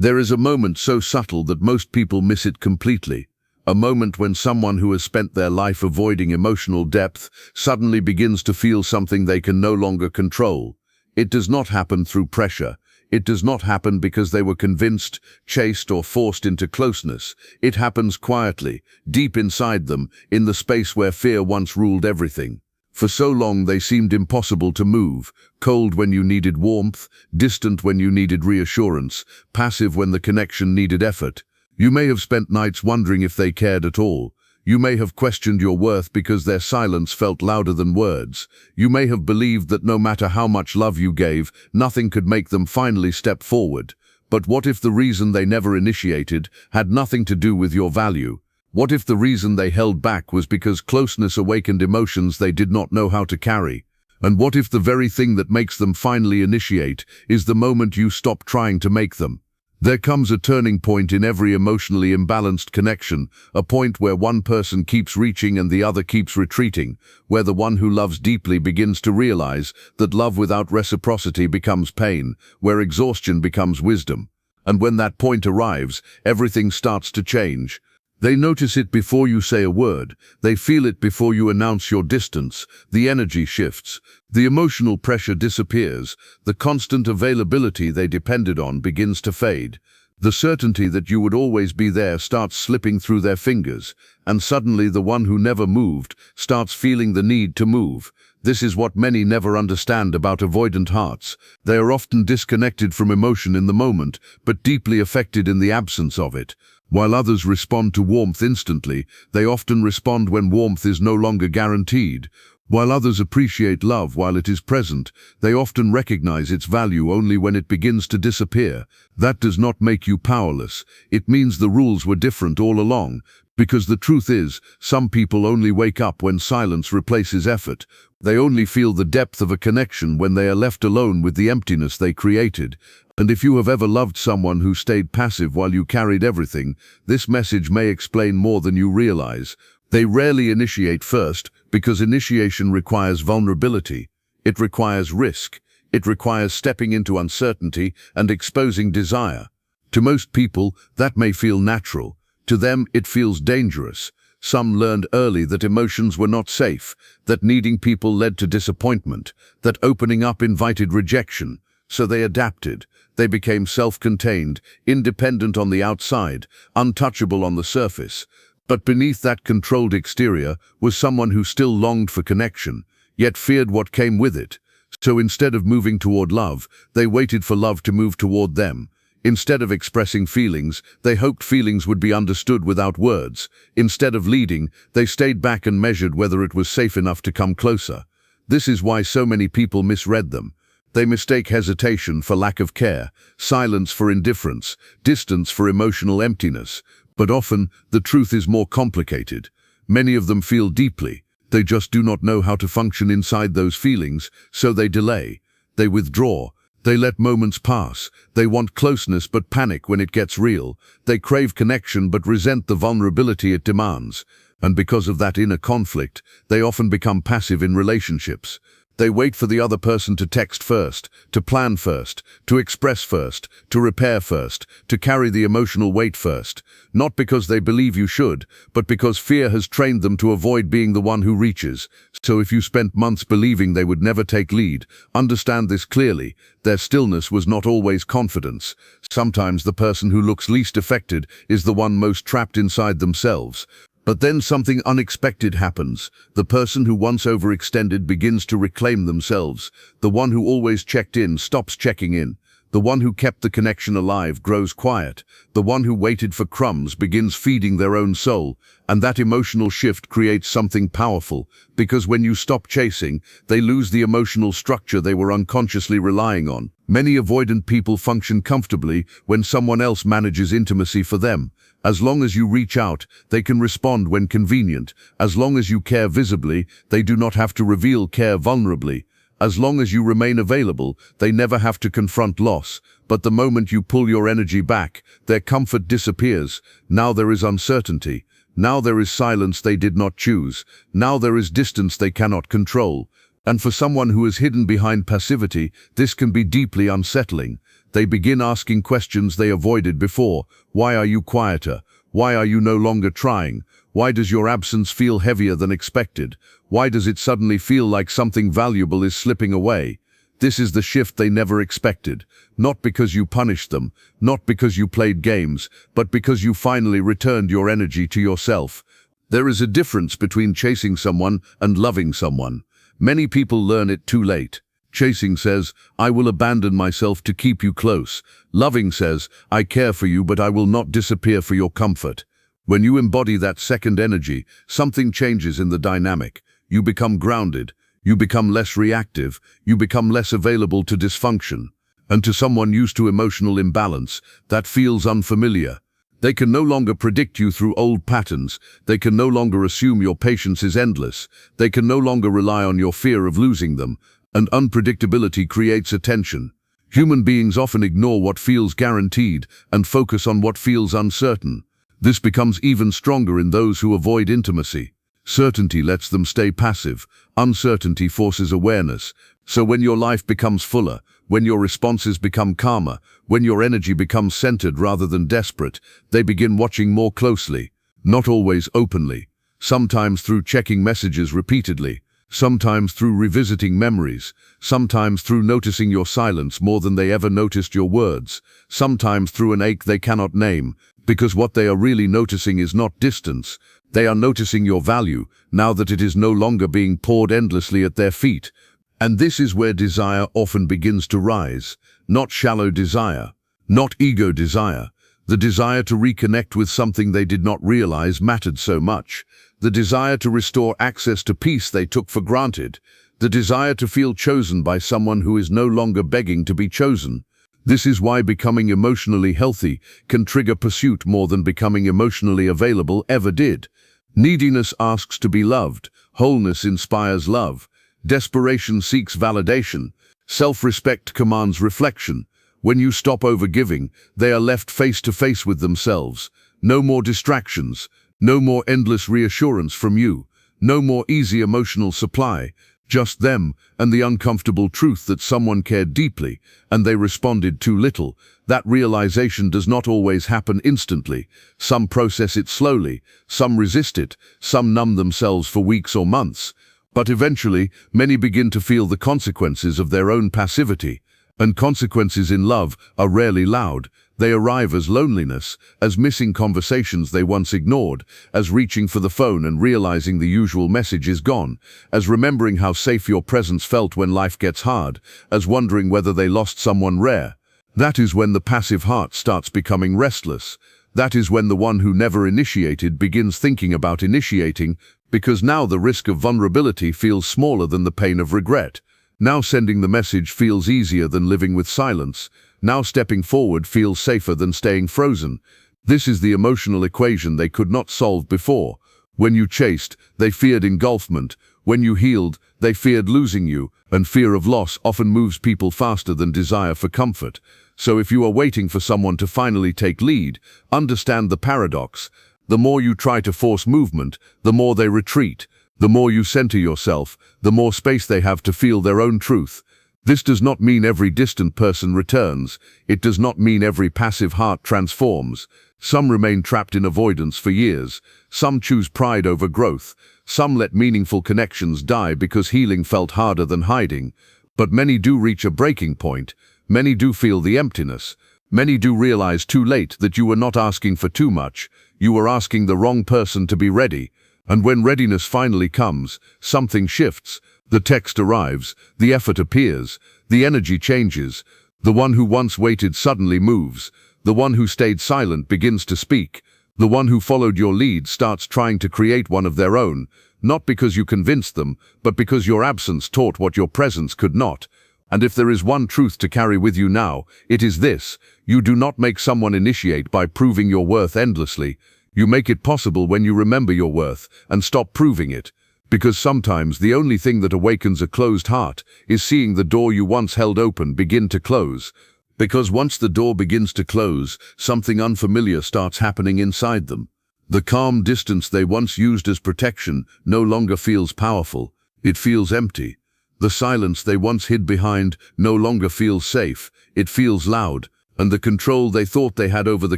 There is a moment so subtle that most people miss it completely. A moment when someone who has spent their life avoiding emotional depth suddenly begins to feel something they can no longer control. It does not happen through pressure. It does not happen because they were convinced, chased, or forced into closeness. It happens quietly, deep inside them, in the space where fear once ruled everything. For so long they seemed impossible to move, cold when you needed warmth, distant when you needed reassurance, passive when the connection needed effort. You may have spent nights wondering if they cared at all. You may have questioned your worth because their silence felt louder than words. You may have believed that no matter how much love you gave, nothing could make them finally step forward. But what if the reason they never initiated had nothing to do with your value? What if the reason they held back was because closeness awakened emotions they did not know how to carry? And what if the very thing that makes them finally initiate is the moment you stop trying to make them? There comes a turning point in every emotionally imbalanced connection, a point where one person keeps reaching and the other keeps retreating, where the one who loves deeply begins to realize that love without reciprocity becomes pain, where exhaustion becomes wisdom. And when that point arrives, everything starts to change. They notice it before you say a word. They feel it before you announce your distance. The energy shifts. The emotional pressure disappears. The constant availability they depended on begins to fade. The certainty that you would always be there starts slipping through their fingers. And suddenly the one who never moved starts feeling the need to move. This is what many never understand about avoidant hearts. They are often disconnected from emotion in the moment, but deeply affected in the absence of it. While others respond to warmth instantly, they often respond when warmth is no longer guaranteed. While others appreciate love while it is present, they often recognize its value only when it begins to disappear. That does not make you powerless. It means the rules were different all along. Because the truth is, some people only wake up when silence replaces effort. They only feel the depth of a connection when they are left alone with the emptiness they created. And if you have ever loved someone who stayed passive while you carried everything, this message may explain more than you realize. They rarely initiate first, because initiation requires vulnerability. It requires risk. It requires stepping into uncertainty and exposing desire. To most people, that may feel natural. To them, it feels dangerous. Some learned early that emotions were not safe, that needing people led to disappointment, that opening up invited rejection. So they adapted. They became self-contained, independent on the outside, untouchable on the surface. But beneath that controlled exterior was someone who still longed for connection, yet feared what came with it. So instead of moving toward love, they waited for love to move toward them. Instead of expressing feelings, they hoped feelings would be understood without words. Instead of leading, they stayed back and measured whether it was safe enough to come closer. This is why so many people misread them. They mistake hesitation for lack of care, silence for indifference, distance for emotional emptiness. But often, the truth is more complicated. Many of them feel deeply. They just do not know how to function inside those feelings, so they delay. They withdraw. They let moments pass. They want closeness but panic when it gets real. They crave connection but resent the vulnerability it demands. And because of that inner conflict, they often become passive in relationships. They wait for the other person to text first, to plan first, to express first, to repair first, to carry the emotional weight first. Not because they believe you should, but because fear has trained them to avoid being the one who reaches. So if you spent months believing they would never take lead, understand this clearly. Their stillness was not always confidence. Sometimes the person who looks least affected is the one most trapped inside themselves. But then something unexpected happens. The person who once overextended begins to reclaim themselves. The one who always checked in stops checking in. The one who kept the connection alive grows quiet. The one who waited for crumbs begins feeding their own soul. And that emotional shift creates something powerful, because when you stop chasing, they lose the emotional structure they were unconsciously relying on. Many avoidant people function comfortably when someone else manages intimacy for them. As long as you reach out, they can respond when convenient. As long as you care visibly, they do not have to reveal care vulnerably. As long as you remain available, they never have to confront loss. But the moment you pull your energy back, their comfort disappears. Now there is uncertainty. Now there is silence they did not choose. Now there is distance they cannot control. And for someone who is hidden behind passivity, this can be deeply unsettling. They begin asking questions they avoided before. Why are you quieter? Why are you no longer trying? Why does your absence feel heavier than expected? Why does it suddenly feel like something valuable is slipping away? This is the shift they never expected. Not because you punished them, not because you played games, but because you finally returned your energy to yourself. There is a difference between chasing someone and loving someone. Many people learn it too late. Chasing says, I will abandon myself to keep you close. Loving says, I care for you, but I will not disappear for your comfort. When you embody that second energy, something changes in the dynamic. You become grounded. You become less reactive. You become less available to dysfunction. And to someone used to emotional imbalance, that feels unfamiliar. They can no longer predict you through old patterns. They can no longer assume your patience is endless. They can no longer rely on your fear of losing them. And unpredictability creates a tension. Human beings often ignore what feels guaranteed and focus on what feels uncertain. This becomes even stronger in those who avoid intimacy. Certainty lets them stay passive. Uncertainty forces awareness. So when your life becomes fuller, when your responses become calmer, when your energy becomes centered rather than desperate, they begin watching more closely. Not always openly. Sometimes through checking messages repeatedly. Sometimes through revisiting memories. Sometimes through noticing your silence more than they ever noticed your words. Sometimes through an ache they cannot name, because what they are really noticing is not distance. They are noticing your value, now that it is no longer being poured endlessly at their feet. And this is where desire often begins to rise. Not shallow desire, not ego desire. The desire to reconnect with something they did not realize mattered so much. The desire to restore access to peace they took for granted. The desire to feel chosen by someone who is no longer begging to be chosen. This is why becoming emotionally healthy can trigger pursuit more than becoming emotionally available ever did. Neediness asks to be loved. Wholeness inspires love. Desperation seeks validation. Self-respect commands reflection. When you stop overgiving, they are left face to face with themselves. No more distractions. No more endless reassurance from you. No more easy emotional supply. Just them and the uncomfortable truth that someone cared deeply and they responded too little. That realization does not always happen instantly. Some process it slowly, some resist it, some numb themselves for weeks or months. But eventually, many begin to feel the consequences of their own passivity. And consequences in love are rarely loud. They arrive as loneliness, as missing conversations they once ignored, as reaching for the phone and realizing the usual message is gone, as remembering how safe your presence felt when life gets hard, as wondering whether they lost someone rare. That is when the passive heart starts becoming restless. That is when the one who never initiated begins thinking about initiating, because now the risk of vulnerability feels smaller than the pain of regret. Now sending the message feels easier than living with silence. Now stepping forward feels safer than staying frozen. This is the emotional equation they could not solve before. When you chased, they feared engulfment. When you healed, they feared losing you. And fear of loss often moves people faster than desire for comfort. So if you are waiting for someone to finally take lead, understand the paradox. The more you try to force movement, the more they retreat. The more you center yourself, the more space they have to feel their own truth. This does not mean every distant person returns. It does not mean every passive heart transforms. Some remain trapped in avoidance for years. Some choose pride over growth. Some let meaningful connections die because healing felt harder than hiding. But many do reach a breaking point. Many do feel the emptiness. Many do realize too late that you were not asking for too much. You were asking the wrong person to be ready. And when readiness finally comes, something shifts. The text arrives, the effort appears, the energy changes. The one who once waited suddenly moves. The one who stayed silent begins to speak. The one who followed your lead starts trying to create one of their own, not because you convinced them, but because your absence taught what your presence could not. And if there is one truth to carry with you now, it is this: you do not make someone initiate by proving your worth endlessly. You make it possible when you remember your worth and stop proving it. Because sometimes the only thing that awakens a closed heart is seeing the door you once held open begin to close. Because once the door begins to close, something unfamiliar starts happening inside them. The calm distance they once used as protection no longer feels powerful. It feels empty. The silence they once hid behind no longer feels safe, it feels loud, and the control they thought they had over the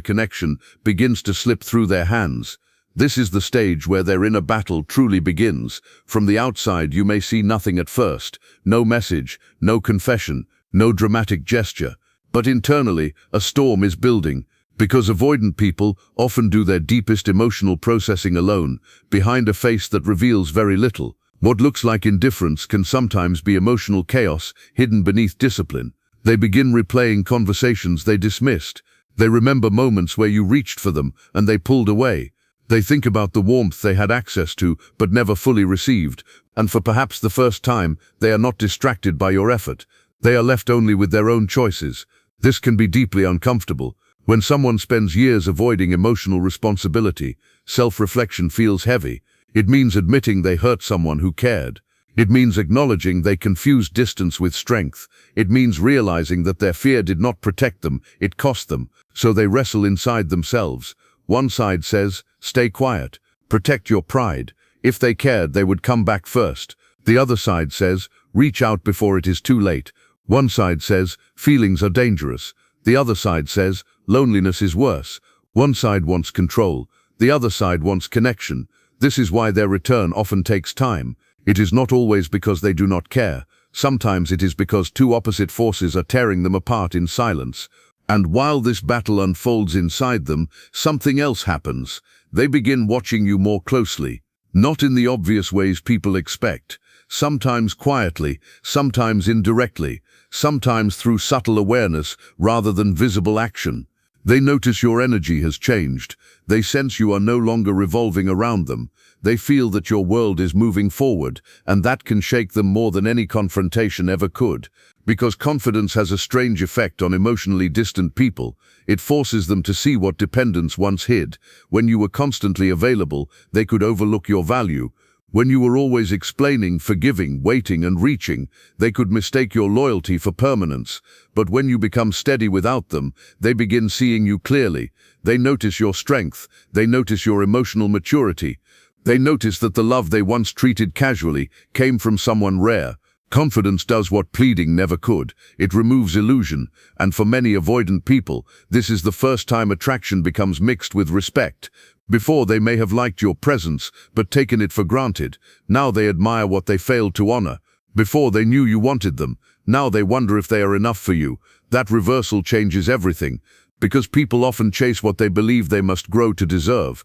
connection begins to slip through their hands. This is the stage where their inner battle truly begins. From the outside you may see nothing at first, no message, no confession, no dramatic gesture. But internally, a storm is building, because avoidant people often do their deepest emotional processing alone, behind a face that reveals very little. What looks like indifference can sometimes be emotional chaos hidden beneath discipline. They begin replaying conversations they dismissed. They remember moments where you reached for them and they pulled away. They think about the warmth they had access to but never fully received, and for perhaps the first time, they are not distracted by your effort. They are left only with their own choices. This can be deeply uncomfortable. When someone spends years avoiding emotional responsibility, self-reflection feels heavy. It means admitting they hurt someone who cared. It means acknowledging they confused distance with strength. It means realizing that their fear did not protect them, it cost them, so they wrestle inside themselves. One side says, stay quiet, protect your pride. If they cared, they would come back first. The other side says, reach out before it is too late. One side says, feelings are dangerous. The other side says, loneliness is worse. One side wants control. The other side wants connection. This is why their return often takes time. It is not always because they do not care. Sometimes it is because two opposite forces are tearing them apart in silence. And while this battle unfolds inside them, something else happens. They begin watching you more closely. Not in the obvious ways people expect. Sometimes quietly, sometimes indirectly, sometimes through subtle awareness rather than visible action. They notice your energy has changed. They sense you are no longer revolving around them. They feel that your world is moving forward, and that can shake them more than any confrontation ever could. Because confidence has a strange effect on emotionally distant people. It forces them to see what dependence once hid. When you were constantly available, they could overlook your value. When you were always explaining, forgiving, waiting and reaching, they could mistake your loyalty for permanence. But when you become steady without them, they begin seeing you clearly. They notice your strength. They notice your emotional maturity. They notice that the love they once treated casually came from someone rare. Confidence does what pleading never could. It removes illusion, and for many avoidant people, this is the first time attraction becomes mixed with respect. Before, they may have liked your presence, but taken it for granted. Now they admire what they failed to honor. Before, they knew you wanted them. Now they wonder if they are enough for you. That reversal changes everything, because people often chase what they believe they must grow to deserve.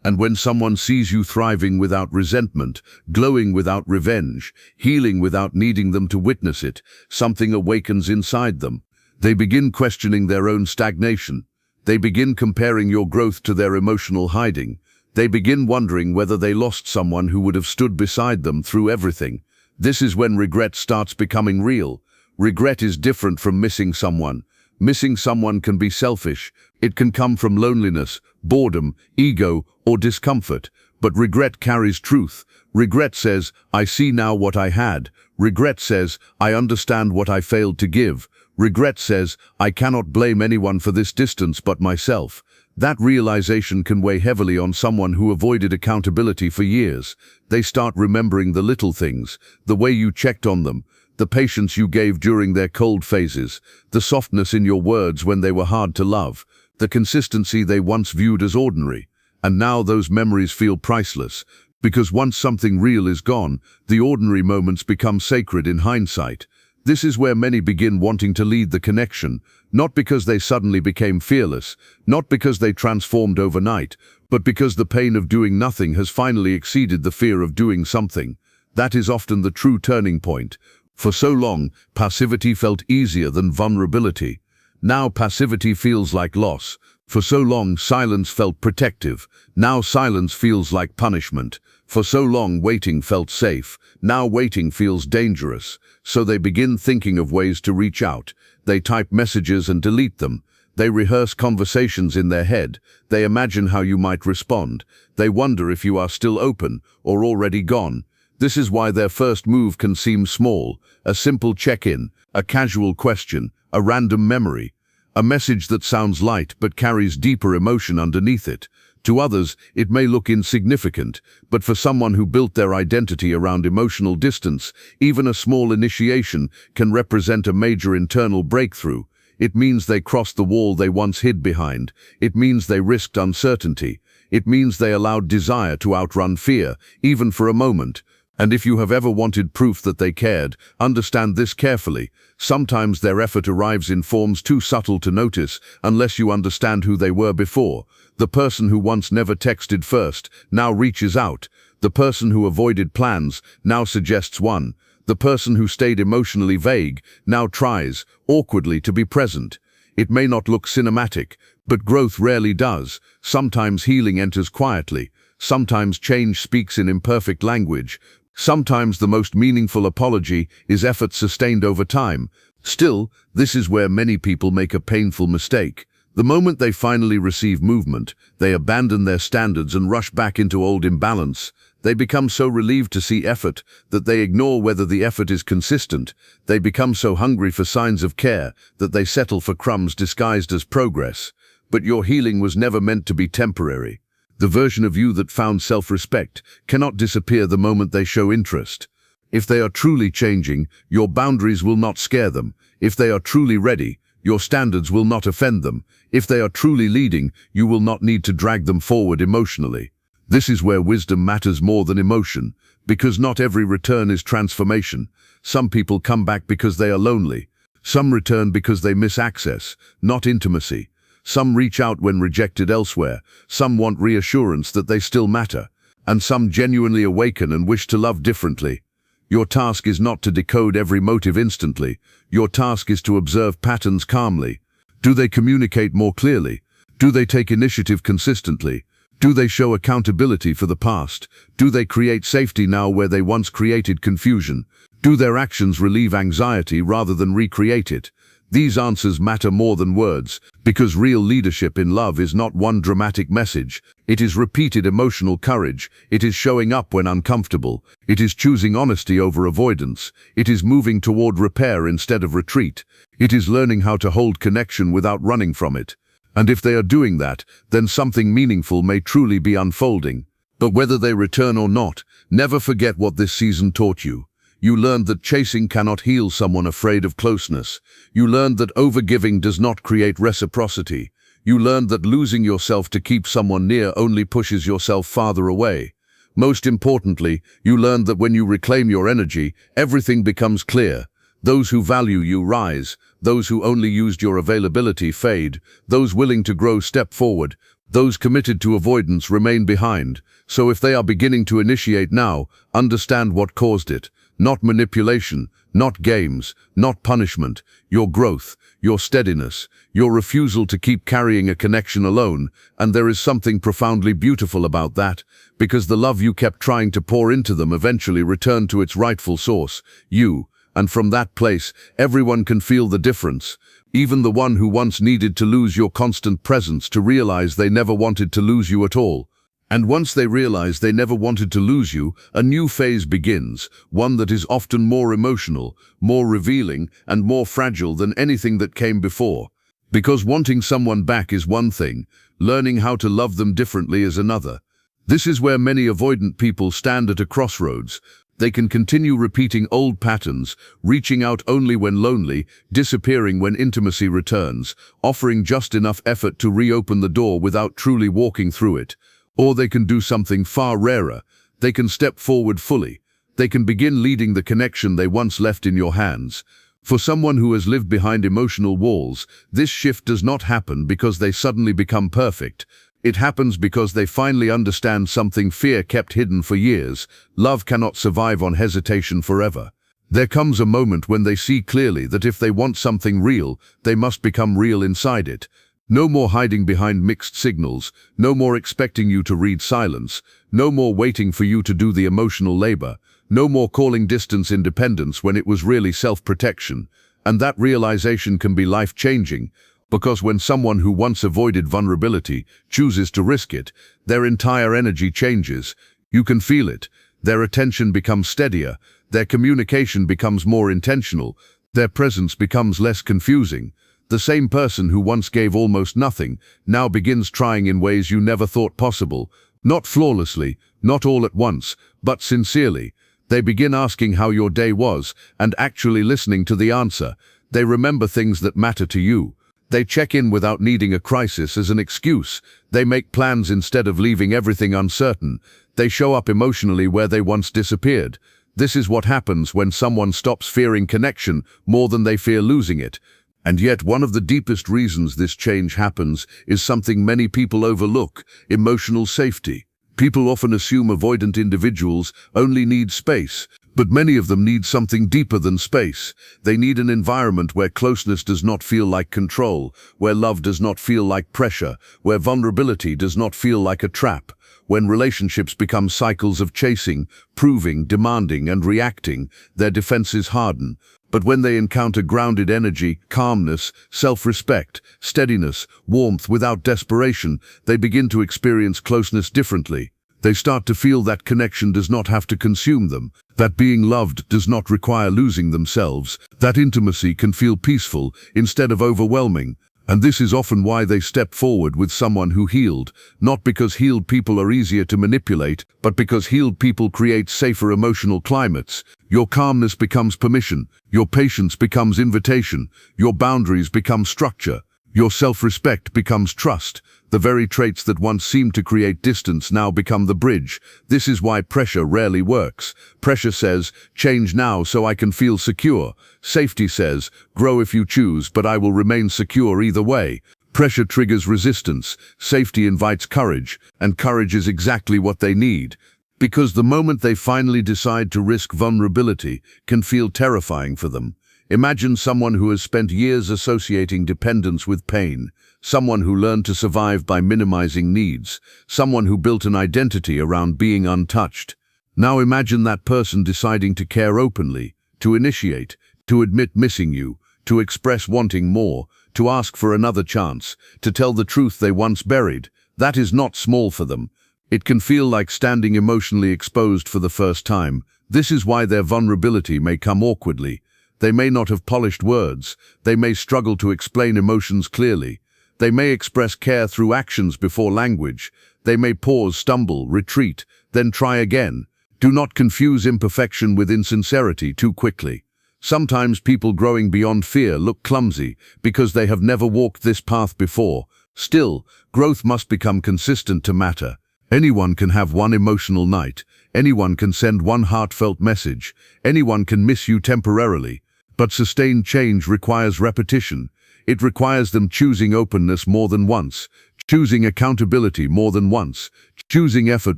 And when someone sees you thriving without resentment, glowing without revenge, healing without needing them to witness it, something awakens inside them. They begin questioning their own stagnation. They begin comparing your growth to their emotional hiding. They begin wondering whether they lost someone who would have stood beside them through everything. This is when regret starts becoming real. Regret is different from missing someone. Missing someone can be selfish. It can come from loneliness, boredom, ego, or discomfort. But regret carries truth. Regret says, I see now what I had. Regret says, I understand what I failed to give. Regret says, I cannot blame anyone for this distance but myself. That realization can weigh heavily on someone who avoided accountability for years. They start remembering the little things, the way you checked on them, the patience you gave during their cold phases, the softness in your words when they were hard to love, the consistency they once viewed as ordinary. And now those memories feel priceless, because once something real is gone, the ordinary moments become sacred in hindsight. This is where many begin wanting to lead the connection, not because they suddenly became fearless, not because they transformed overnight, but because the pain of doing nothing has finally exceeded the fear of doing something. That is often the true turning point. For so long, passivity felt easier than vulnerability. Now passivity feels like loss. For so long, silence felt protective. Now silence feels like punishment. For so long, waiting felt safe. Now waiting feels dangerous. So they begin thinking of ways to reach out. They type messages and delete them. They rehearse conversations in their head. They imagine how you might respond. They wonder if you are still open or already gone. This is why their first move can seem small. A simple check-in, a casual question, a random memory. A message that sounds light but carries deeper emotion underneath it. To others, it may look insignificant, but for someone who built their identity around emotional distance, even a small initiation can represent a major internal breakthrough. It means they crossed the wall they once hid behind. It means they risked uncertainty. It means they allowed desire to outrun fear, even for a moment. And if you have ever wanted proof that they cared, understand this carefully. Sometimes their effort arrives in forms too subtle to notice unless you understand who they were before. The person who once never texted first now reaches out. The person who avoided plans now suggests one. The person who stayed emotionally vague now tries, awkwardly, to be present. It may not look cinematic, but growth rarely does. Sometimes healing enters quietly. Sometimes change speaks in imperfect language. Sometimes the most meaningful apology is effort sustained over time. Still, this is where many people make a painful mistake. The moment they finally receive movement, they abandon their standards and rush back into old imbalance. They become so relieved to see effort that they ignore whether the effort is consistent. They become so hungry for signs of care that they settle for crumbs disguised as progress. But your healing was never meant to be temporary. The version of you that found self-respect cannot disappear the moment they show interest. If they are truly changing, your boundaries will not scare them. If they are truly ready, your standards will not offend them. If they are truly leading, you will not need to drag them forward emotionally. This is where wisdom matters more than emotion, because not every return is transformation. Some people come back because they are lonely. Some return because they miss access, not intimacy. Some reach out when rejected elsewhere. Some want reassurance that they still matter. And some genuinely awaken and wish to love differently. Your task is not to decode every motive instantly. Your task is to observe patterns calmly. Do they communicate more clearly? Do they take initiative consistently? Do they show accountability for the past? Do they create safety now where they once created confusion? Do their actions relieve anxiety rather than recreate it? These answers matter more than words, because real leadership in love is not one dramatic message. It is repeated emotional courage. It is showing up when uncomfortable. It is choosing honesty over avoidance. It is moving toward repair instead of retreat. It is learning how to hold connection without running from it. And if they are doing that, then something meaningful may truly be unfolding. But whether they return or not, never forget what this season taught you. You learned that chasing cannot heal someone afraid of closeness. You learned that overgiving does not create reciprocity. You learned that losing yourself to keep someone near only pushes yourself farther away. Most importantly, you learned that when you reclaim your energy, everything becomes clear. Those who value you rise. Those who only used your availability fade. Those willing to grow step forward. Those committed to avoidance remain behind. So if they are beginning to initiate now, understand what caused it. Not manipulation, not games, not punishment, your growth, your steadiness, your refusal to keep carrying a connection alone. And there is something profoundly beautiful about that, because the love you kept trying to pour into them eventually returned to its rightful source, you. And from that place, everyone can feel the difference. Even the one who once needed to lose your constant presence to realize they never wanted to lose you at all. And once they realize they never wanted to lose you, a new phase begins, one that is often more emotional, more revealing, and more fragile than anything that came before. Because wanting someone back is one thing, learning how to love them differently is another. This is where many avoidant people stand at a crossroads. They can continue repeating old patterns, reaching out only when lonely, disappearing when intimacy returns, offering just enough effort to reopen the door without truly walking through it. Or they can do something far rarer. They can step forward fully. They can begin leading the connection they once left in your hands. For someone who has lived behind emotional walls, this shift does not happen because they suddenly become perfect. It happens because they finally understand something fear kept hidden for years. Love cannot survive on hesitation forever. There comes a moment when they see clearly that if they want something real, they must become real inside it. No more hiding behind mixed signals, no more expecting you to read silence, no more waiting for you to do the emotional labor, no more calling distance independence when it was really self-protection. And that realization can be life-changing, because when someone who once avoided vulnerability chooses to risk it, their entire energy changes. You can feel it. Their attention becomes steadier, their communication becomes more intentional, their presence becomes less confusing. The same person who once gave almost nothing now begins trying in ways you never thought possible. Not flawlessly, not all at once, but sincerely. They begin asking how your day was and actually listening to the answer. They remember things that matter to you. They check in without needing a crisis as an excuse. They make plans instead of leaving everything uncertain. They show up emotionally where they once disappeared. This is what happens when someone stops fearing connection more than they fear losing it. And yet one of the deepest reasons this change happens is something many people overlook: emotional safety. People often assume avoidant individuals only need space, but many of them need something deeper than space. They need an environment where closeness does not feel like control, where love does not feel like pressure, where vulnerability does not feel like a trap. When relationships become cycles of chasing, proving, demanding, and reacting, their defenses harden. But when they encounter grounded energy, calmness, self-respect, steadiness, warmth without desperation, they begin to experience closeness differently. They start to feel that connection does not have to consume them, that being loved does not require losing themselves, that intimacy can feel peaceful instead of overwhelming. And this is often why they step forward with someone who healed, not because healed people are easier to manipulate, but because healed people create safer emotional climates. Your calmness becomes permission, your patience becomes invitation, your boundaries become structure, your self-respect becomes trust. The very traits that once seemed to create distance now become the bridge. This is why pressure rarely works. Pressure says, change now so I can feel secure. Safety says, grow if you choose, but I will remain secure either way. Pressure triggers resistance. Safety invites courage, and courage is exactly what they need. Because the moment they finally decide to risk vulnerability can feel terrifying for them. Imagine someone who has spent years associating dependence with pain, someone who learned to survive by minimizing needs, someone who built an identity around being untouched. Now imagine that person deciding to care openly, to initiate, to admit missing you, to express wanting more, to ask for another chance, to tell the truth they once buried. That is not small for them. It can feel like standing emotionally exposed for the first time. This is why their vulnerability may come awkwardly. They may not have polished words. They may struggle to explain emotions clearly. They may express care through actions before language. They may pause, stumble, retreat, then try again. Do not confuse imperfection with insincerity too quickly. Sometimes people growing beyond fear look clumsy because they have never walked this path before. Still, growth must become consistent to matter. Anyone can have one emotional night. Anyone can send one heartfelt message. Anyone can miss you temporarily. But sustained change requires repetition. It requires them choosing openness more than once, choosing accountability more than once, choosing effort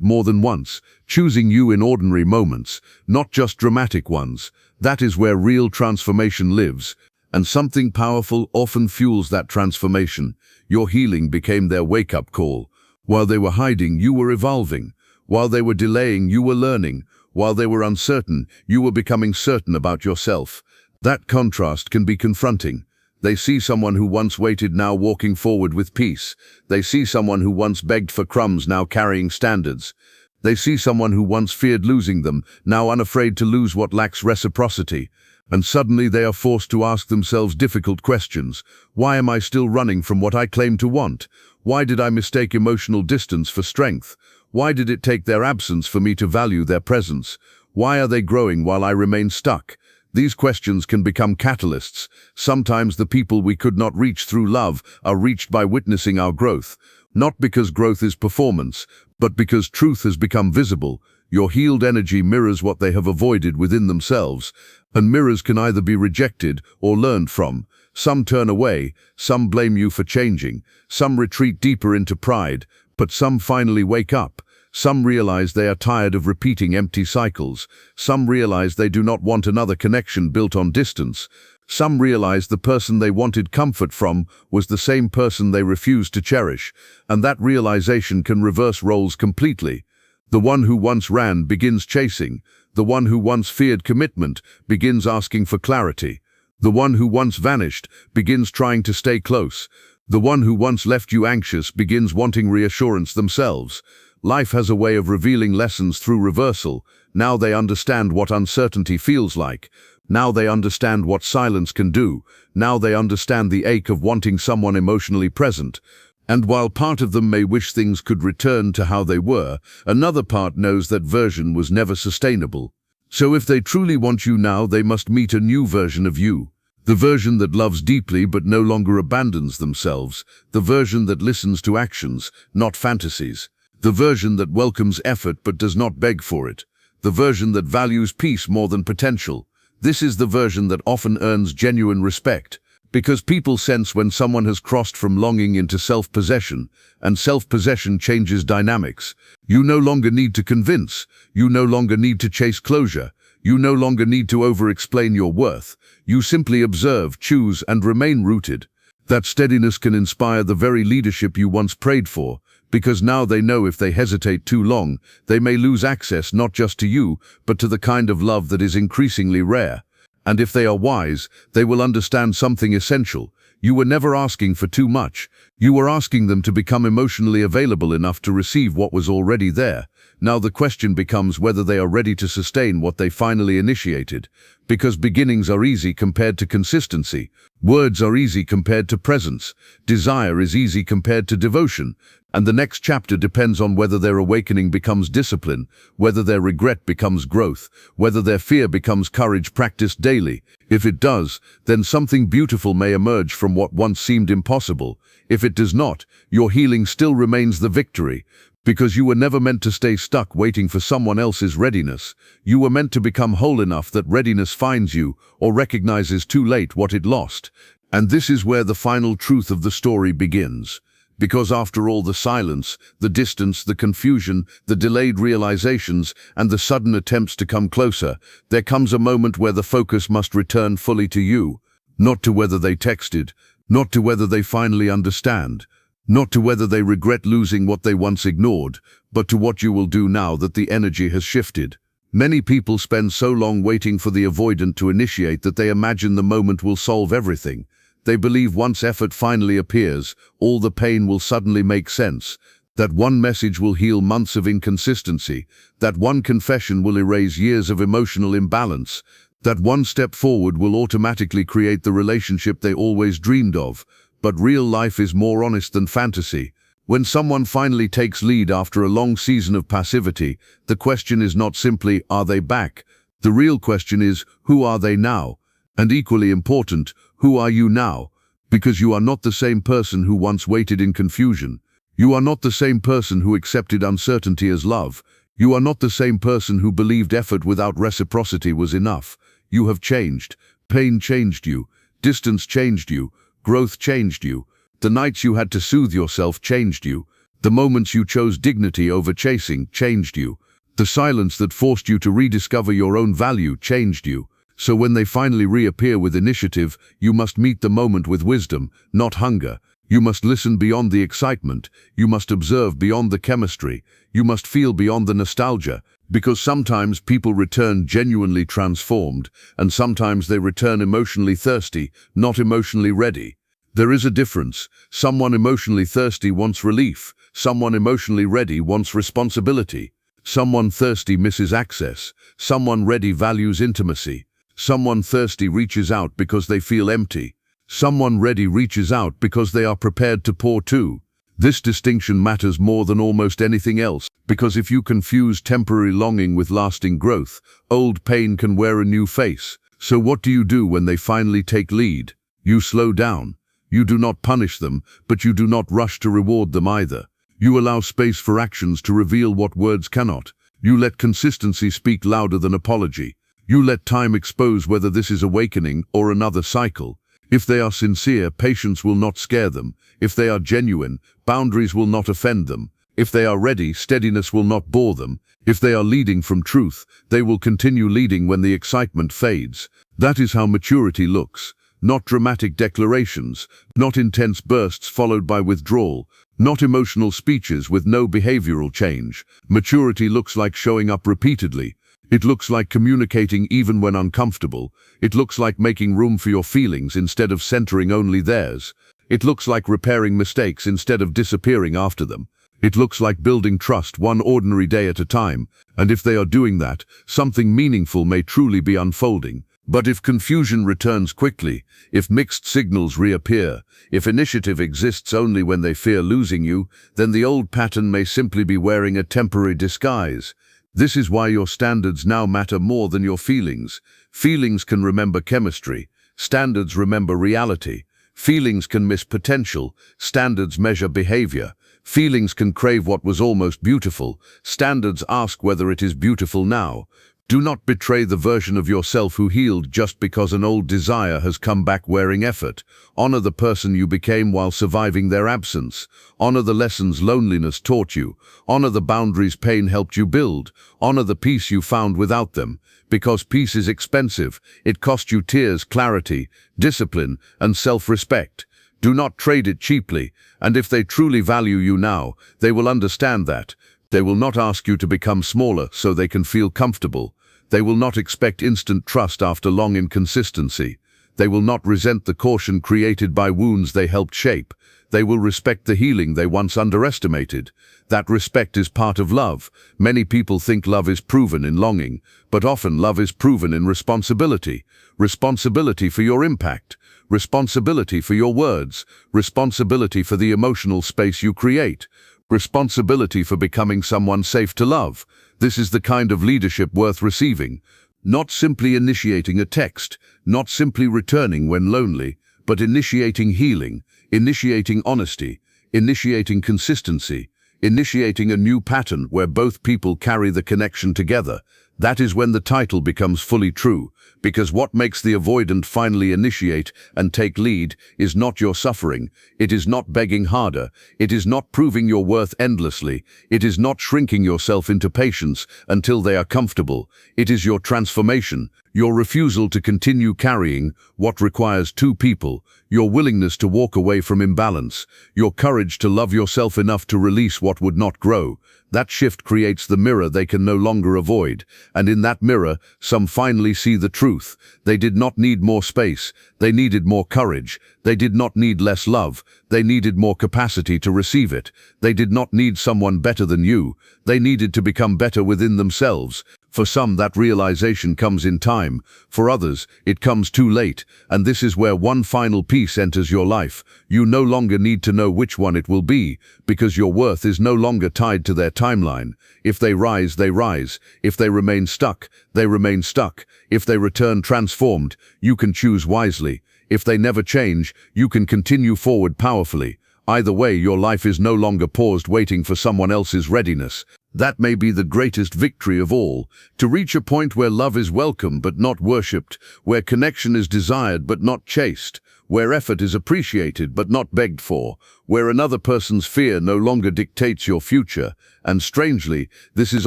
more than once, choosing you in ordinary moments, not just dramatic ones. That is where real transformation lives. And something powerful often fuels that transformation. Your healing became their wake-up call. While they were hiding, you were evolving. While they were delaying, you were learning. While they were uncertain, you were becoming certain about yourself. That contrast can be confronting. They see someone who once waited now walking forward with peace. They see someone who once begged for crumbs now carrying standards. They see someone who once feared losing them, now unafraid to lose what lacks reciprocity. And suddenly they are forced to ask themselves difficult questions. Why am I still running from what I claim to want? Why did I mistake emotional distance for strength? Why did it take their absence for me to value their presence? Why are they growing while I remain stuck? These questions can become catalysts. Sometimes the people we could not reach through love are reached by witnessing our growth. Not because growth is performance, but because truth has become visible. Your healed energy mirrors what they have avoided within themselves, and mirrors can either be rejected or learned from. Some turn away, some blame you for changing, some retreat deeper into pride, but some finally wake up. Some realize they are tired of repeating empty cycles. Some realize they do not want another connection built on distance. Some realize the person they wanted comfort from was the same person they refused to cherish, and that realization can reverse roles completely. The one who once ran begins chasing. The one who once feared commitment begins asking for clarity. The one who once vanished begins trying to stay close. The one who once left you anxious begins wanting reassurance themselves. Life has a way of revealing lessons through reversal. Now they understand what uncertainty feels like. Now they understand what silence can do. Now they understand the ache of wanting someone emotionally present. And while part of them may wish things could return to how they were, another part knows that version was never sustainable. So if they truly want you now, they must meet a new version of you. The version that loves deeply but no longer abandons themselves. The version that listens to actions, not fantasies. The version that welcomes effort but does not beg for it. The version that values peace more than potential. This is the version that often earns genuine respect, because people sense when someone has crossed from longing into self-possession, and self-possession changes dynamics. You no longer need to convince. You no longer need to chase closure. You no longer need to over-explain your worth. You simply observe, choose, and remain rooted. That steadiness can inspire the very leadership you once prayed for, because now they know if they hesitate too long, they may lose access not just to you, but to the kind of love that is increasingly rare. And if they are wise, they will understand something essential. You were never asking for too much. You were asking them to become emotionally available enough to receive what was already there. Now the question becomes whether they are ready to sustain what they finally initiated. Because beginnings are easy compared to consistency. Words are easy compared to presence. Desire is easy compared to devotion. And the next chapter depends on whether their awakening becomes discipline, whether their regret becomes growth, whether their fear becomes courage practiced daily. If it does, then something beautiful may emerge from what once seemed impossible. If it does not, your healing still remains the victory. Because you were never meant to stay stuck waiting for someone else's readiness. You were meant to become whole enough that readiness finds you, or recognizes too late what it lost. And this is where the final truth of the story begins. Because after all the silence, the distance, the confusion, the delayed realizations, and the sudden attempts to come closer, there comes a moment where the focus must return fully to you. Not to whether they texted, not to whether they finally understand, not to whether they regret losing what they once ignored, but to what you will do now that the energy has shifted. Many people spend so long waiting for the avoidant to initiate that they imagine the moment will solve everything. They believe once effort finally appears, all the pain will suddenly make sense, that one message will heal months of inconsistency, that one confession will erase years of emotional imbalance, that one step forward will automatically create the relationship they always dreamed of. But real life is more honest than fantasy. When someone finally takes lead after a long season of passivity, the question is not simply, are they back? The real question is, who are they now? And equally important, who are you now? Because you are not the same person who once waited in confusion. You are not the same person who accepted uncertainty as love. You are not the same person who believed effort without reciprocity was enough. You have changed. Pain changed you. Distance changed you. Growth changed you. The nights you had to soothe yourself changed you. The moments you chose dignity over chasing changed you. The silence that forced you to rediscover your own value changed you. So when they finally reappear with initiative, you must meet the moment with wisdom, not hunger. You must listen beyond the excitement. You must observe beyond the chemistry. You must feel beyond the nostalgia. Because sometimes people return genuinely transformed, and sometimes they return emotionally thirsty, not emotionally ready. There is a difference. Someone emotionally thirsty wants relief. Someone emotionally ready wants responsibility. Someone thirsty misses access. Someone ready values intimacy. Someone thirsty reaches out because they feel empty. Someone ready reaches out because they are prepared to pour too. This distinction matters more than almost anything else, because if you confuse temporary longing with lasting growth, old pain can wear a new face. So what do you do when they finally take lead? You slow down. You do not punish them, but you do not rush to reward them either. You allow space for actions to reveal what words cannot. You let consistency speak louder than apology. You let time expose whether this is awakening or another cycle. If they are sincere, patience will not scare them. If they are genuine, boundaries will not offend them. If they are ready, steadiness will not bore them. If they are leading from truth, they will continue leading when the excitement fades. That is how maturity looks. Not dramatic declarations, not intense bursts followed by withdrawal, not emotional speeches with no behavioral change. Maturity looks like showing up repeatedly. It looks like communicating even when uncomfortable. It looks like making room for your feelings instead of centering only theirs. It looks like repairing mistakes instead of disappearing after them. It looks like building trust one ordinary day at a time, and if they are doing that, something meaningful may truly be unfolding. But if confusion returns quickly, if mixed signals reappear, if initiative exists only when they fear losing you, then the old pattern may simply be wearing a temporary disguise. This is why your standards now matter more than your feelings. Feelings can remember chemistry. Standards remember reality. Feelings can miss potential. Standards measure behavior. Feelings can crave what was almost beautiful. Standards ask whether it is beautiful now. Do not betray the version of yourself who healed just because an old desire has come back wearing effort. Honor the person you became while surviving their absence. Honor the lessons loneliness taught you. Honor the boundaries pain helped you build. Honor the peace you found without them. Because peace is expensive. It cost you tears, clarity, discipline, and self-respect. Do not trade it cheaply, and if they truly value you now, they will understand that. They will not ask you to become smaller so they can feel comfortable. They will not expect instant trust after long inconsistency. They will not resent the caution created by wounds they helped shape. They will respect the healing they once underestimated. That respect is part of love. Many people think love is proven in longing, but often love is proven in responsibility. Responsibility for your impact. Responsibility for your words. Responsibility for the emotional space you create. Responsibility for becoming someone safe to love. This is the kind of leadership worth receiving. Not simply initiating a text, not simply returning when lonely, but initiating healing, initiating honesty, initiating consistency, initiating a new pattern where both people carry the connection together. That is when the title becomes fully true, because what makes the avoidant finally initiate and take lead is not your suffering, it is not begging harder, it is not proving your worth endlessly, it is not shrinking yourself into patience until they are comfortable, it is your transformation, your refusal to continue carrying what requires two people, your willingness to walk away from imbalance, your courage to love yourself enough to release what would not grow. That shift creates the mirror they can no longer avoid, and in that mirror, some finally see the truth. They did not need more space, they needed more courage. They did not need less love, they needed more capacity to receive it. They did not need someone better than you, they needed to become better within themselves. For some, that realization comes in time. For others, it comes too late, and this is where one final piece enters your life. You no longer need to know which one it will be, because your worth is no longer tied to their timeline. If they rise, they rise. If they remain stuck, they remain stuck. If they return transformed, you can choose wisely. If they never change, you can continue forward powerfully. Either way, your life is no longer paused waiting for someone else's readiness. That may be the greatest victory of all, to reach a point where love is welcome but not worshipped, where connection is desired but not chased, where effort is appreciated but not begged for, where another person's fear no longer dictates your future. And strangely, this is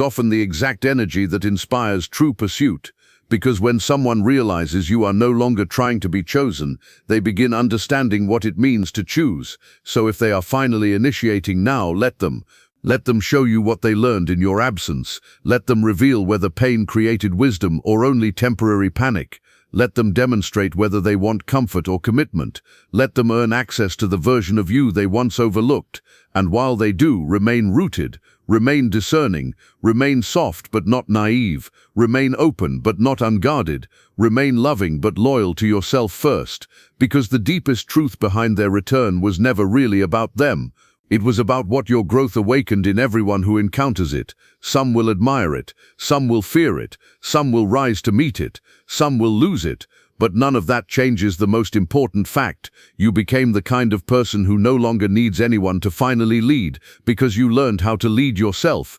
often the exact energy that inspires true pursuit. Because when someone realizes you are no longer trying to be chosen, they begin understanding what it means to choose. So if they are finally initiating now, let them. Let them show you what they learned in your absence. Let them reveal whether pain created wisdom or only temporary panic. Let them demonstrate whether they want comfort or commitment. Let them earn access to the version of you they once overlooked. And while they do, remain rooted, remain discerning, remain soft but not naive, remain open but not unguarded, remain loving but loyal to yourself first, because the deepest truth behind their return was never really about them. It was about what your growth awakened in everyone who encounters it. Some will admire it, some will fear it, some will rise to meet it, some will lose it, but none of that changes the most important fact. You became the kind of person who no longer needs anyone to finally lead, because you learned how to lead yourself.